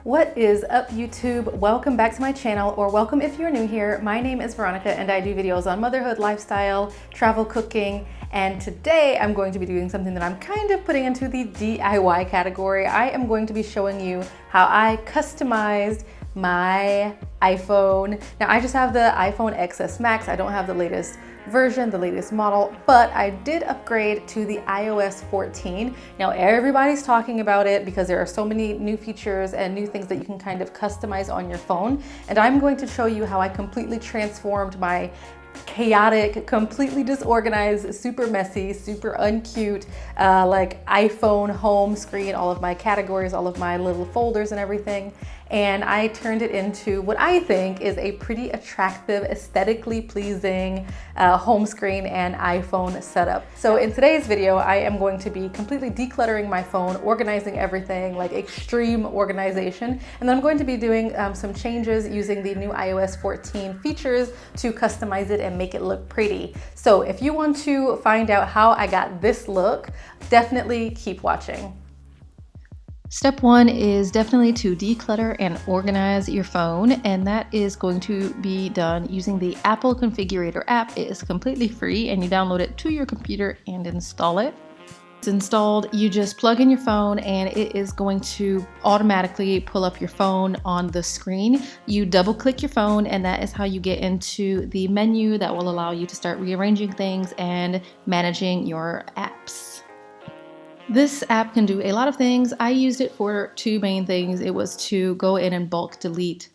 What is up, YouTube? Welcome back to my channel, or welcome if you're new here. My name is Veronica and I do videos on motherhood, lifestyle, travel, cooking, and today I'm going to be doing something that I'm kind of putting into the DIY category. I am going to be showing you how I customized my iPhone. Now I just have the iPhone XS Max. I don't have the latest version, the latest model, but I did upgrade to the iOS 14. Now everybody's talking about it because there are so many new features and new things that you can kind of customize on your phone. And I'm going to show you how I completely transformed my chaotic, completely disorganized, super messy, super uncute, like iPhone home screen, all of my categories, all of my little folders and everything. And I turned it into what I think is a pretty attractive, aesthetically pleasing home screen and iPhone setup. So in today's video, I am going to be completely decluttering my phone, organizing everything, like extreme organization. And then I'm going to be doing some changes using the new iOS 14 features to customize it and make it look pretty. So if you want to find out how I got this look, definitely keep watching. Step one is definitely to declutter and organize your phone, and that is going to be done using the Apple Configurator app. It is completely free and you download it to your computer and install it. It's installed, you just plug in your phone and it is going to automatically pull up your phone on the screen. You double click your phone and that is how you get into the menu that will allow you to start rearranging things and managing your apps. This app can do a lot of things. I used it for two main things. It was to go in and bulk delete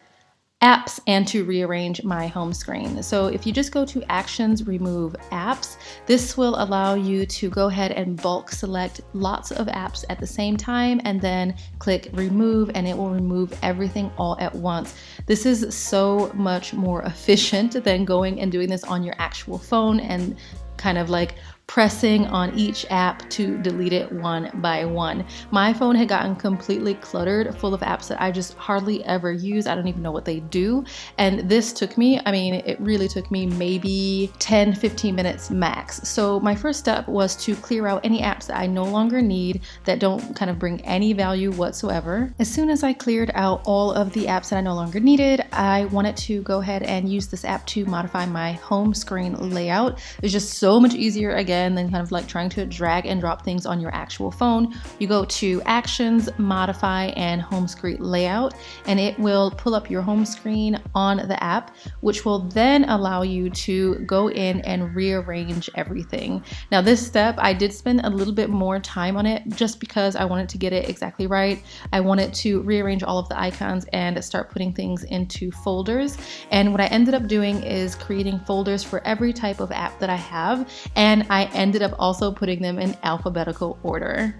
apps and to rearrange my home screen. So if you just go to Actions, Remove Apps, this will allow you to go ahead and bulk select lots of apps at the same time and then click Remove and it will remove everything all at once. This is so much more efficient than going and doing this on your actual phone and kind of like pressing on each app to delete it one by one. My phone had gotten completely cluttered full of apps that I just hardly ever use. I don't even know what they do. And this took me, it really took me maybe 10-15 minutes max. So my first step was to clear out any apps that I no longer need, that don't kind of bring any value whatsoever. As soon as I cleared out all of the apps that I no longer needed, I wanted to go ahead and use this app to modify my home screen layout. It's just so much easier again than kind of like trying to drag and drop things on your actual phone. You go to Actions, Modify, and Home Screen Layout, and it will pull up your home screen on the app, which will then allow you to go in and rearrange everything. Now this step, I did spend a little bit more time on it just because I wanted to get it exactly right. I wanted to rearrange all of the icons and start putting things into folders. And what I ended up doing is creating folders for every type of app that I have, and I ended up also putting them in alphabetical order.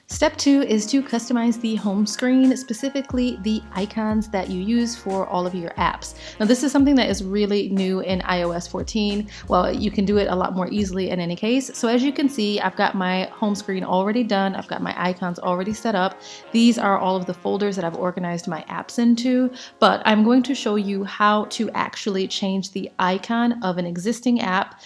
Step two is to customize the home screen, specifically the icons that you use for all of your apps. Now this is something that is really new in iOS 14. Well, you can do it a lot more easily in any case. So as you can see, I've got my home screen already done. I've got my icons already set up. These are all of the folders that I've organized my apps into, but I'm going to show you how to actually change the icon of an existing app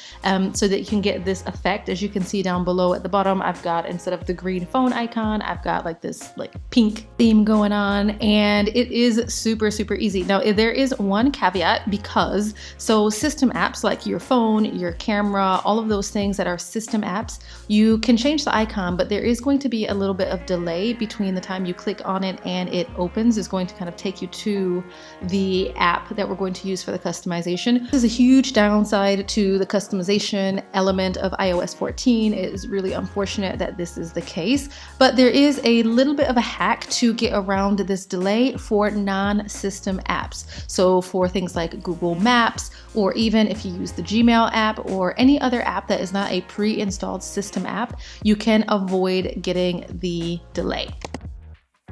so that you can get this effect. As you can see down below at the bottom, I've got, instead of the green phone icon, I've got like this pink theme going on, and it is super easy. Now there is one caveat, because system apps like your phone, your camera, all of those things that are system apps, you can change the icon, but there is going to be a little bit of delay between the time you click on it and it opens. It's going to kind of take you to the app that we're going to use for the customization. This is a huge downside to the customization element of iOS 14. It is really unfortunate that this is the case, but there is a little bit of a hack to get around this delay for non-system apps. So for things like Google Maps, or even if you use the Gmail app or any other app that is not a pre-installed system app, you can avoid getting the delay.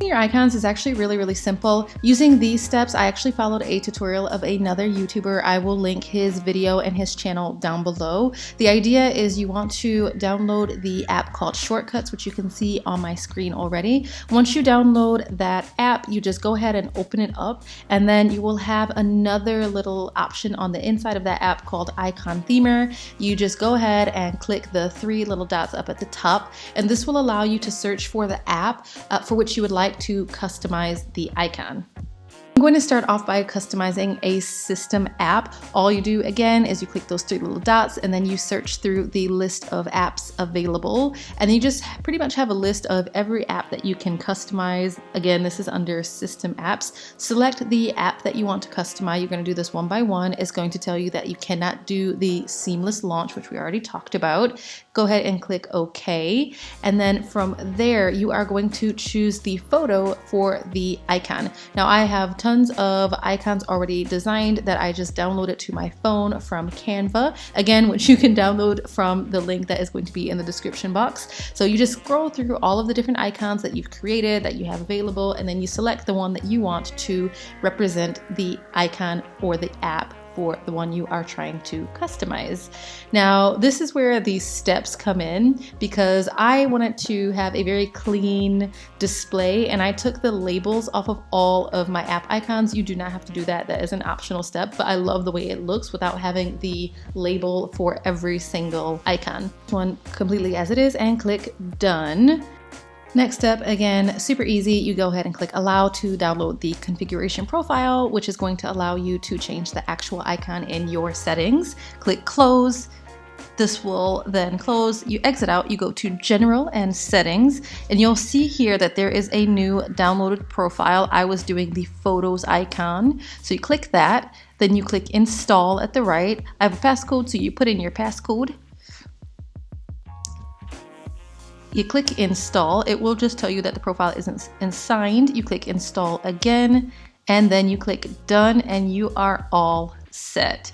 Your icons is actually really simple. Using these steps, I actually followed a tutorial of another YouTuber. I will link his video and his channel down below. The idea is you want to download the app called Shortcuts, which you can see on my screen already. Once you download that app, you just go ahead and open it up, and then you will have another little option on the inside of that app called Icon Themer. You just go ahead and click the three little dots up at the top, and this will allow you to search for the app for which you would like like to customize the icon. I'm going to start off by customizing a system app. All you do again is you click those three little dots and then you search through the list of apps available, and then you just pretty much have a list of every app that you can customize. Again, this is under system apps. Select the app that you want to customize. You're going to do this one by one. It's going to tell you that you cannot do the seamless launch, which we already talked about. Go ahead and click OK, and then from there you are going to choose the photo for the icon. Now I have tons of icons already designed that I just downloaded to my phone from Canva, again, which you can download from the link that is going to be in the description box. So you just scroll through all of the different icons that you've created, that you have available, and then you select the one that you want to represent the icon or the app for the one you are trying to customize. Now, this is where these steps come in, because I wanted to have a very clean display and I took the labels off of all of my app icons. You do not have to do that. That is an optional step, but I love the way it looks without having the label for every single icon. One completely as it is and click done. Next step, again, super easy. You go ahead and click allow to download the configuration profile, which is going to allow you to change the actual icon in your settings. Click close. This will then close. You exit out, you go to general and settings, and you'll see here that there is a new downloaded profile. I was doing the photos icon. So you click that, then you click install at the right. I have a passcode, so you put in your passcode. You click install, it will just tell you that the profile isn't signed. You click install again, and then you click done, and you are all set.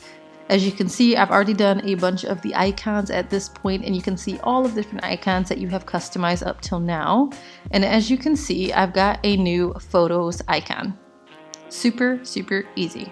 As you can see, I've already done a bunch of the icons at this point, and you can see all of the different icons that you have customized up till now. And as you can see, I've got a new photos icon. Super, super easy.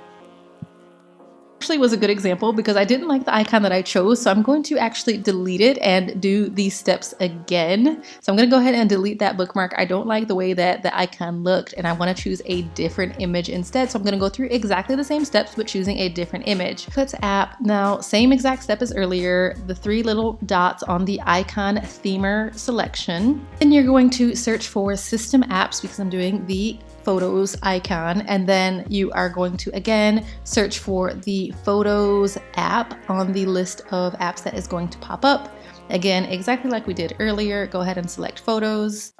Actually was a good example because I didn't like the icon that I chose, so I'm going to actually delete it and do these steps again. So I'm going to go ahead and delete that bookmark. I don't like the way that the icon looked and I want to choose a different image instead. So I'm going to go through exactly the same steps but choosing a different image. Put app. Now same exact step as earlier, the three little dots on the icon themer selection. Then you're going to search for system apps because I'm doing the photos icon, and then you are going to again search for the photos app on the list of apps that is going to pop up. Again, exactly like we did earlier, go ahead and select photos.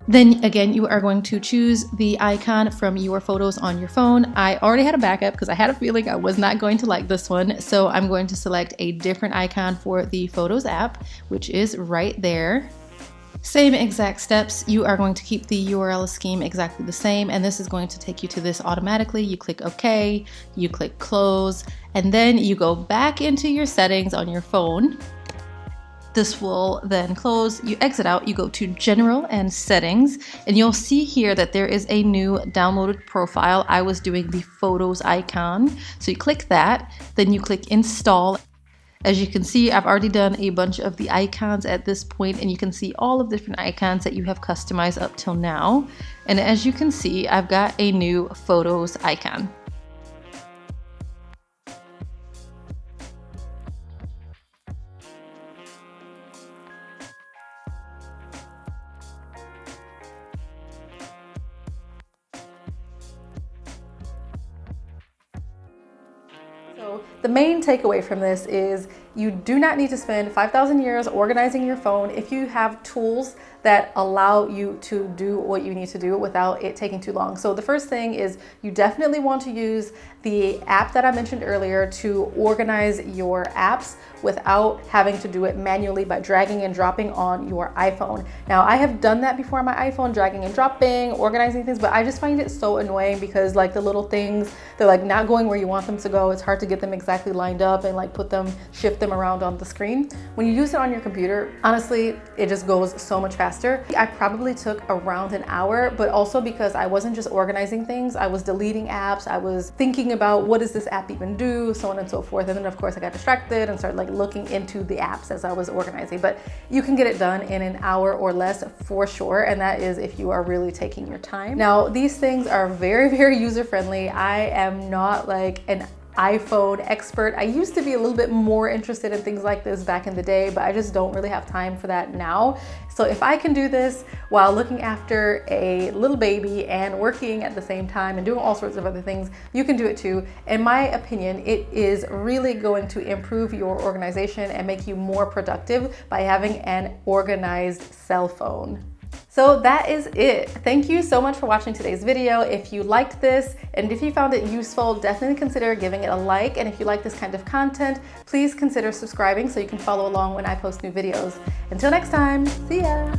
Then again, you are going to choose the icon from your photos on your phone. I already had a backup because I had a feeling I was not going to like this one. So I'm going to select a different icon for the photos app, which is right there. Same exact steps. You are going to keep the URL scheme exactly the same, and this is going to take you to this automatically. You click OK, you click close, and then you go back into your settings on your phone. This will then close. You exit out, you go to general and settings, and you'll see here that there is a new downloaded profile. I was doing the photos icon. So you click that, then you click install. As you can see, I've already done a bunch of the icons at this point, and you can see all of the different icons that you have customized up till now. And as you can see, I've got a new photos icon. So the main takeaway from this is you do not need to spend 5,000 years organizing your phone if you have tools that allow you to do what you need to do without it taking too long. So the first thing is you definitely want to use the app that I mentioned earlier to organize your apps without having to do it manually by dragging and dropping on your iPhone. Now I have done that before on my iPhone, dragging and dropping, organizing things, but I just find it so annoying because like the little things, they're like not going where you want them to go. It's hard to get them exactly lined up and like shift them around on the screen. When you use it on your computer, honestly, it just goes so much faster. I probably took around an hour, but also because I wasn't just organizing things, I was deleting apps, I was thinking about what does this app even do, so on and so forth. And then of course I got distracted and started like looking into the apps as I was organizing. But you can get it done in an hour or less for sure, and that is if you are really taking your time. Now these things are very, very user friendly. I am not like an iPhone expert. I used to be a little bit more interested in things like this back in the day, but I just don't really have time for that now. So if I can do this while looking after a little baby and working at the same time and doing all sorts of other things, you can do it too. In my opinion, it is really going to improve your organization and make you more productive by having an organized cell phone. So that is it. Thank you so much for watching today's video. If you liked this and if you found it useful, definitely consider giving it a like. And if you like this kind of content, please consider subscribing so you can follow along when I post new videos. Until next time, see ya.